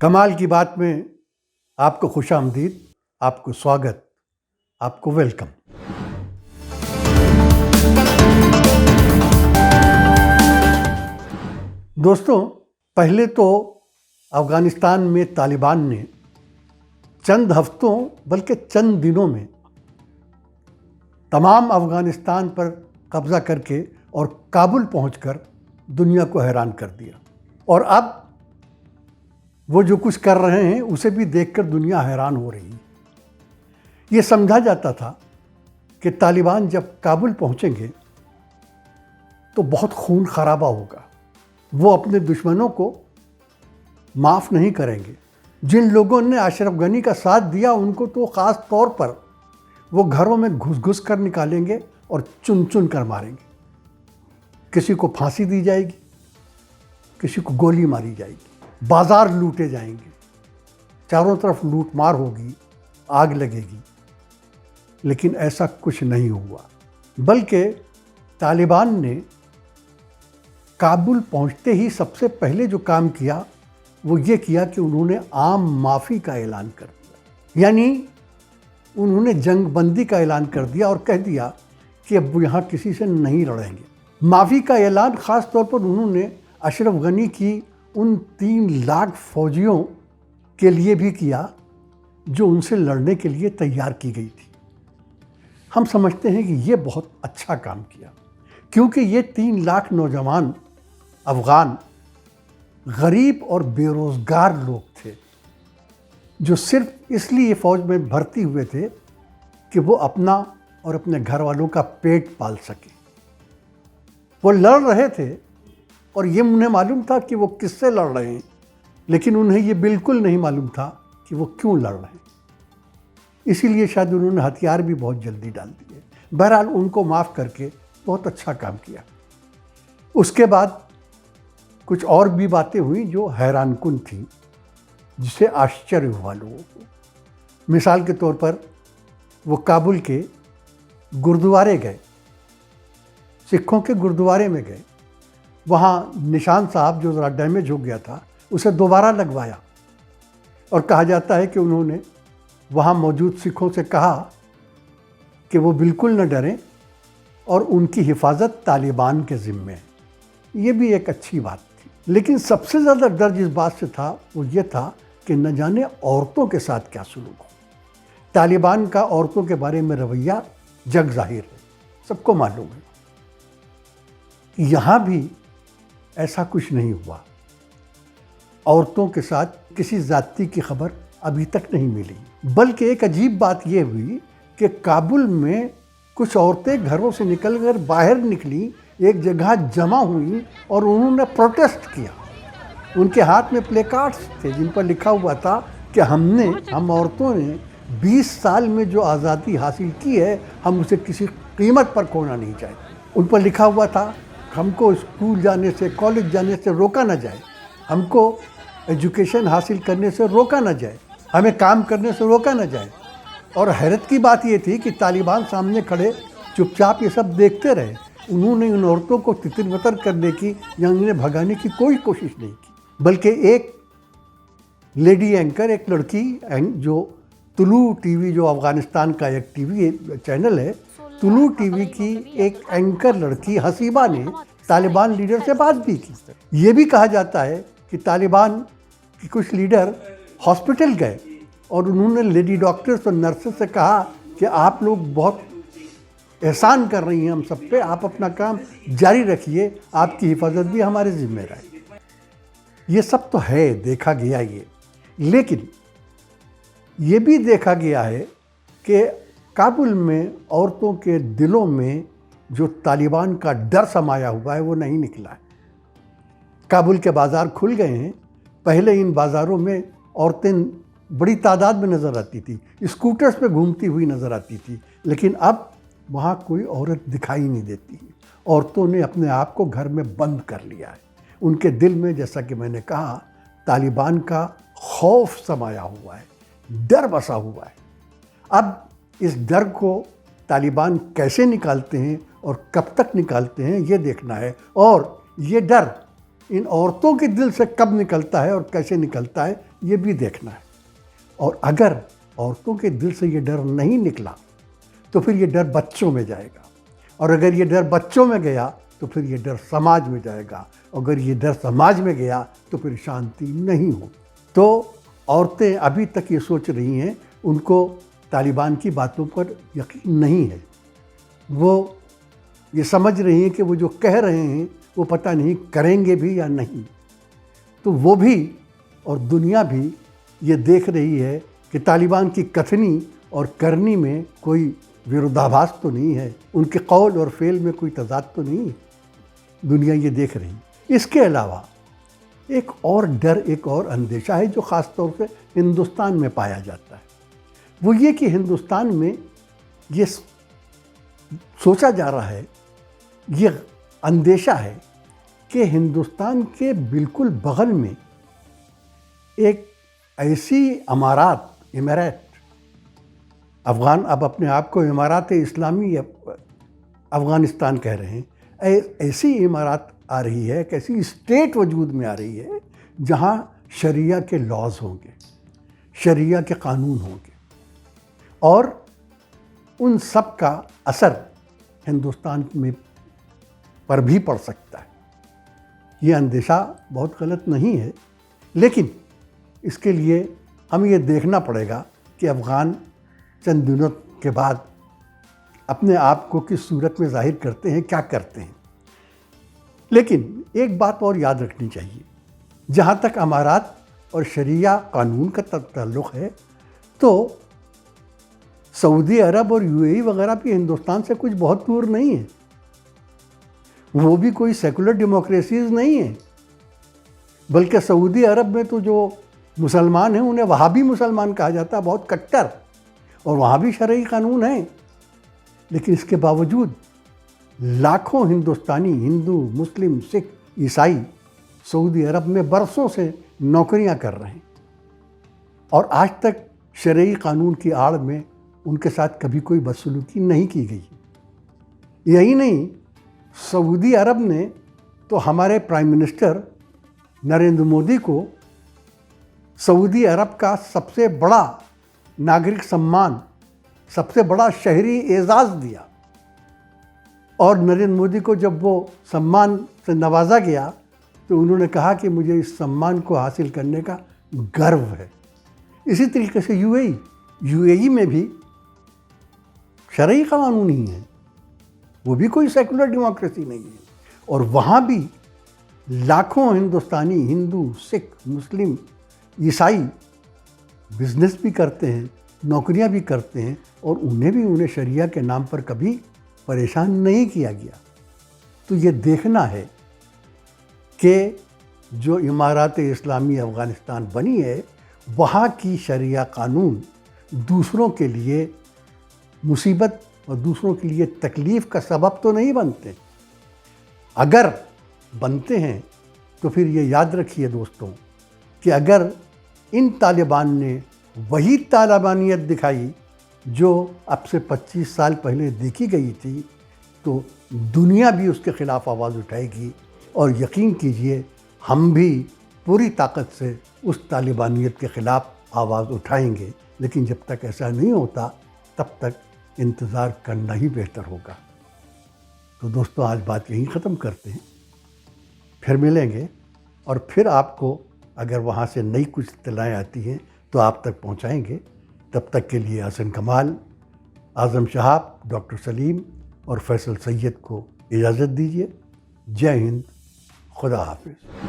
कमाल की बात में आपको खुशामदीद, आपको स्वागत, आपको वेलकम। दोस्तों, पहले तो अफ़गानिस्तान में तालिबान ने चंद हफ्तों बल्कि चंद दिनों में तमाम अफ़गानिस्तान पर कब्ज़ा करके और काबुल पहुंचकर दुनिया को हैरान कर दिया। और अब वो जो कुछ कर रहे हैं उसे भी देखकर दुनिया हैरान हो रही है। ये समझा जाता था कि तालिबान जब काबुल पहुंचेंगे तो बहुत खून खराबा होगा, वो अपने दुश्मनों को माफ़ नहीं करेंगे। जिन लोगों ने अशरफ गनी का साथ दिया उनको तो ख़ास तौर पर वो घरों में घुस घुस कर निकालेंगे और चुन चुन कर मारेंगे। किसी को फांसी दी जाएगी, किसी को गोली मारी जाएगी, बाज़ार लूटे जाएंगे, चारों तरफ लूटमार होगी, आग लगेगी। लेकिन ऐसा कुछ नहीं हुआ, बल्कि तालिबान ने काबुल पहुंचते ही सबसे पहले जो काम किया वो ये किया कि उन्होंने आम माफ़ी का ऐलान कर दिया। यानी उन्होंने जंगबंदी का ऐलान कर दिया और कह दिया कि अब यहाँ किसी से नहीं लड़ेंगे। माफ़ी का ऐलान ख़ास तौर पर उन्होंने अशरफ गनी की उन 3 लाख फौजियों के लिए भी किया जो उनसे लड़ने के लिए तैयार की गई थी। हम समझते हैं कि ये बहुत अच्छा काम किया, क्योंकि ये 3 लाख नौजवान अफ़गान गरीब और बेरोज़गार लोग थे जो सिर्फ इसलिए फ़ौज में भर्ती हुए थे कि वो अपना और अपने घर वालों का पेट पाल सके। वो लड़ रहे थे और ये उन्हें मालूम था कि वो किससे लड़ रहे हैं, लेकिन उन्हें ये बिल्कुल नहीं मालूम था कि वो क्यों लड़ रहे हैं। इसीलिए शायद उन्होंने हथियार भी बहुत जल्दी डाल दिए। बहरहाल उनको माफ़ करके बहुत अच्छा काम किया। उसके बाद कुछ और भी बातें हुई जो हैरानकुन थी, जिसे आश्चर्य हुआ लोगों को। मिसाल के तौर पर वो काबुल के गुरुद्वारे गए, सिखों के गुरुद्वारे में गए। वहाँ निशान साहब जो ज़रा डैमेज हो गया था उसे दोबारा लगवाया और कहा जाता है कि उन्होंने वहाँ मौजूद सिखों से कहा कि वो बिल्कुल न डरें और उनकी हिफाजत तालिबान के ज़िम्मे है। ये भी एक अच्छी बात थी। लेकिन सबसे ज़्यादा डर जिस बात से था वो ये था कि न जाने औरतों के साथ क्या सुलूक हो। तालिबान का औरतों के बारे में रवैया जग ज़ाहिर है, सबको मालूम है। यहाँ भी ऐसा कुछ नहीं हुआ। औरतों के साथ किसी ज़्यादती की खबर अभी तक नहीं मिली, बल्कि एक अजीब बात यह हुई कि काबुल में कुछ औरतें घरों से निकलकर बाहर निकली, एक जगह जमा हुई और उन्होंने प्रोटेस्ट किया। उनके हाथ में प्लेकार्ड्स थे जिन पर लिखा हुआ था कि हम औरतों ने 20 साल में जो आज़ादी हासिल की है हम उसे किसी कीमत पर खोना नहीं चाहते। उन पर लिखा हुआ था हमको स्कूल जाने से, कॉलेज जाने से रोका ना जाए, हमको एजुकेशन हासिल करने से रोका ना जाए, हमें काम करने से रोका ना जाए। और हैरत की बात ये थी कि तालिबान सामने खड़े चुपचाप ये सब देखते रहे। उन्होंने उन औरतों को तितर-बितर करने की या उन्हें भगाने की कोई कोशिश नहीं की, बल्कि एक लेडी एंकर, एक लड़की जो तुलू टीवी, जो अफ़गानिस्तान का एक टीवी चैनल है, तुलू टीवी की एक एंकर लड़की हसीबा ने तालिबान लीडर से बात भी की। ये भी कहा जाता है कि तालिबान के कुछ लीडर हॉस्पिटल गए और उन्होंने लेडी डॉक्टर्स और नर्सेस से कहा कि आप लोग बहुत एहसान कर रही हैं हम सब पे, आप अपना काम जारी रखिए, आपकी हिफाजत भी हमारे ज़िम्मे रहे। ये सब तो है, देखा गया ये। लेकिन ये भी देखा गया है कि काबुल में औरतों के दिलों में जो तालिबान का डर समाया हुआ है वो नहीं निकला है। काबुल के बाज़ार खुल गए हैं। पहले इन बाज़ारों में औरतें बड़ी तादाद में नज़र आती थी, स्कूटर्स पे घूमती हुई नज़र आती थी, लेकिन अब वहाँ कोई औरत दिखाई नहीं देती है। औरतों ने अपने आप को घर में बंद कर लिया है। उनके दिल में, जैसा कि मैंने कहा, तालिबान का खौफ समाया हुआ है, डर बसा हुआ है। अब इस डर को तालिबान कैसे निकालते हैं और कब तक निकालते हैं ये देखना है, और ये डर इन औरतों के दिल से कब निकलता है और कैसे निकलता है ये भी देखना है। और अगर औरतों के दिल से ये डर नहीं निकला तो फिर ये डर बच्चों में जाएगा, और अगर ये डर बच्चों में गया तो फिर ये डर समाज में जाएगा, अगर ये डर समाज में गया तो फिर शांति नहीं होगी। तो औरतें अभी तक ये सोच रही हैं, उनको तालिबान की बातों पर यकीन नहीं है। वो ये समझ रही हैं कि वो जो कह रहे हैं वो पता नहीं करेंगे भी या नहीं। तो वो भी और दुनिया भी ये देख रही है कि तालिबान की कथनी और करनी में कोई विरोधाभास तो नहीं है, उनके कौल और फेल में कोई तजाद तो नहीं है। दुनिया ये देख रही है। इसके अलावा एक और डर, एक और अंदेशा है जो ख़ास तौर से हिंदुस्तान में पाया जाता है। वो ये कि हिंदुस्तान में ये सोचा जा रहा है, ये अंदेशा है कि हिंदुस्तान के बिल्कुल बगल में एक ऐसी इमारत अफ़गान अब अपने आप को इमारत इस्लामी अफ़गानिस्तान कह रहे हैं, ऐसी इमारत आ रही है, एक ऐसी स्टेट वजूद में आ रही है जहाँ शरिया के लॉज होंगे, शरिया के कानून होंगे, और उन सब का असर हिंदुस्तान में पर भी पड़ सकता है। ये अंदेशा बहुत गलत नहीं है, लेकिन इसके लिए हमें ये देखना पड़ेगा कि अफ़गान चंद दिनों के बाद अपने आप को किस सूरत में ज़ाहिर करते हैं, क्या करते हैं। लेकिन एक बात और याद रखनी चाहिए, जहाँ तक अमारात और शरिया कानून का ताल्लुक़ है, तो सऊदी अरब और यूएई वगैरह भी हिंदुस्तान से कुछ बहुत दूर नहीं है। वो भी कोई सेकुलर डेमोक्रेसीज़ नहीं है, बल्कि सऊदी अरब में तो जो मुसलमान हैं उन्हें वहाबी मुसलमान कहा जाता है, बहुत कट्टर, और वहाँ भी शरई कानून हैं। लेकिन इसके बावजूद लाखों हिंदुस्तानी, हिंदू, मुस्लिम, सिख, ईसाई सऊदी अरब में बरसों से नौकरियां कर रहे हैं, और आज तक शरई कानून की आड़ में उनके साथ कभी कोई बदसलूकी नहीं की गई। यही नहीं, सऊदी अरब ने तो हमारे प्राइम मिनिस्टर नरेंद्र मोदी को सऊदी अरब का सबसे बड़ा नागरिक सम्मान, सबसे बड़ा शहरी एजाज़ दिया, और नरेंद्र मोदी को जब वो सम्मान से नवाजा गया तो उन्होंने कहा कि मुझे इस सम्मान को हासिल करने का गर्व है। इसी तरीके से यूएई में भी शरई कानून ही है, वो भी कोई सेकुलर डेमोक्रेसी नहीं है, और वहाँ भी लाखों हिंदुस्तानी, हिंदू, सिख, मुस्लिम, ईसाई बिजनेस भी करते हैं, नौकरियां भी करते हैं, और उन्हें शरिया के नाम पर कभी परेशान नहीं किया गया। तो ये देखना है कि जो इमारत इस्लामी अफ़गानिस्तान बनी है, वहाँ की शरिया कानून दूसरों के लिए मुसीबत और दूसरों के लिए तकलीफ़ का सबब तो नहीं बनते। अगर बनते हैं तो फिर ये याद रखिए दोस्तों कि अगर इन तालिबान ने वही तालिबानियत दिखाई जो अब से 25 साल पहले देखी गई थी, तो दुनिया भी उसके ख़िलाफ़ आवाज़ उठाएगी, और यकीन कीजिए हम भी पूरी ताकत से उस तालिबानियत के ख़िलाफ़ आवाज़ उठाएंगे। लेकिन जब तक ऐसा नहीं होता तब तक इंतज़ार करना ही बेहतर होगा। तो दोस्तों, आज बात यहीं ख़त्म करते हैं, फिर मिलेंगे, और फिर आपको अगर वहाँ से नई कुछ इत्तलाएँ आती हैं तो आप तक पहुँचाएँगे। तब तक के लिए हसन कमाल, आज़म शहाब, डॉक्टर सलीम और फैसल सैयद को इजाज़त दीजिए। जय हिंद, खुदा हाफिज़।